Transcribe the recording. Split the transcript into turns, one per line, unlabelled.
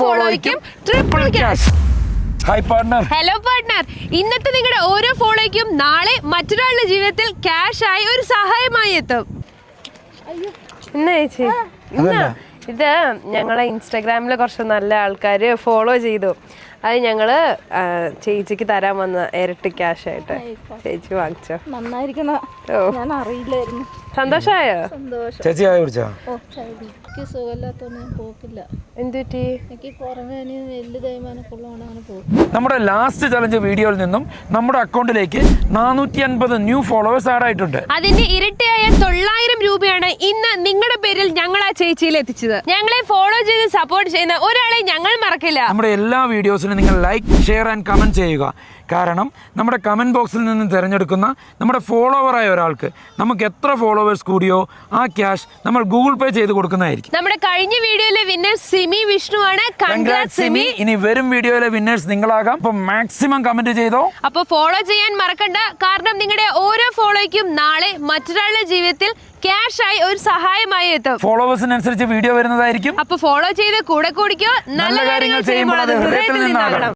ഫോളോയ്ക്കും triple cash.
Hi partner.
Hello partner. ഇന്നത്തെ നിങ്ങളുടെ ഓരോ ഫോളോയ്ക്കും നാളെ മറ്റൊരാളുടെ ജീവിതത്തിൽ ക്യാഷ് ആയി ഒരു സഹായമായി എത്തും. ഇന്ന് ചേച്ചി ഇത് ഞങ്ങളെ ഇൻസ്റ്റാഗ്രാമിൽ കുറച്ച് നല്ല ആൾക്കാർ ഫോളോ ചെയ്തു. അത് ഞങ്ങള് ചേച്ചിക്ക് തരാൻ വന്ന ഇരട്ടി ക്യാഷ് ആയിട്ട് ചേച്ചി വാങ്ങിച്ചോ.
നന്നായിരിക്കണം. ഞാൻ അറിയില്ലായിരുന്നു.
സന്തോഷമായോ?
ചേച്ചി ചായ കുടിച്ചോ?
എനിക്ക് സുഖമില്ലാത്തോണ്ട് ഞാൻ പോക്കില്ല.
എന്തുപറ്റി?
എനിക്ക് പുറമേ വലിയ തേയ്മാനൊക്കെ ഉള്ളതുകൊണ്ട് അങ്ങനെ പോകും.
നമ്മുടെ ലാസ്റ്റ് ചലഞ്ച് വീഡിയോയിൽ നിന്നും നമ്മുടെ അക്കൗണ്ടിലേക്ക് 450 ന്യൂ ഫോളോവേഴ്സ് ആഡ് ആയിട്ടുണ്ട്.
അതിന്റെ ഇരട്ടിയായ 900 രൂപയാണ് ഇന്ന് നിങ്ങളുടെ പേരിൽ ഞങ്ങൾ ആ ചേച്ചിയിൽ എത്തിച്ചത്. ഞങ്ങളെ ഫോളോ ചെയ്ത് സപ്പോർട്ട് ചെയ്യുന്ന ഒരാളെ ഞങ്ങൾ മറക്കില്ല.
നമ്മുടെ എല്ലാ വീഡിയോസിനും നിങ്ങൾ ലൈക്ക്, ഷെയർ ആൻഡ് കമന്റ് ചെയ്യുക. കാരണം നമ്മുടെ കമന്റ് ബോക്സിൽ നിന്ന് തിരഞ്ഞെടുക്കുന്ന നമ്മുടെ ഫോളോവറായ ഒരാൾക്ക് നമുക്ക് എത്ര ഫോളോവേഴ്സ് കൂടിയോ ആ ക്യാഷ് നമ്മൾ ഗൂഗിൾ പേ ചെയ്ത് കൊടുക്കുന്നതായിരിക്കും.
നമ്മുടെ കഴിഞ്ഞ വീഡിയോയിലെ വിന്നേഴ്സ് സിമി വിഷ്ണുവാണ്. കൺഗ്രാറ്റ്സ് സിമി.
ഇനി വരും വീഡിയോയിലെ വിന്നേഴ്സ് നിങ്ങളാകാം. അപ്പൊ മാക്സിമം കമന്റ് ചെയ്തോ.
അപ്പൊ ഫോളോ ചെയ്യാൻ മറക്കണ്ട. കാരണം നിങ്ങളുടെ ഓരോ ഫോളോയ്ക്കും നാളെ മറ്റൊരാളുടെ ജീവിതത്തിൽ ക്യാഷ് ആയി ഒരു സഹായമായി എത്തും.
ഫോളോവേഴ്സിനനുസരിച്ച് വീഡിയോ വരുന്നതായിരിക്കും.
അപ്പൊ ഫോളോ ചെയ്ത് കൂടെ കൂടിക്കോ. നല്ല കാര്യങ്ങൾ ചെയ്യുമ്പോൾ അത് ഹൃദയത്തിൽ നിന്നാകണം.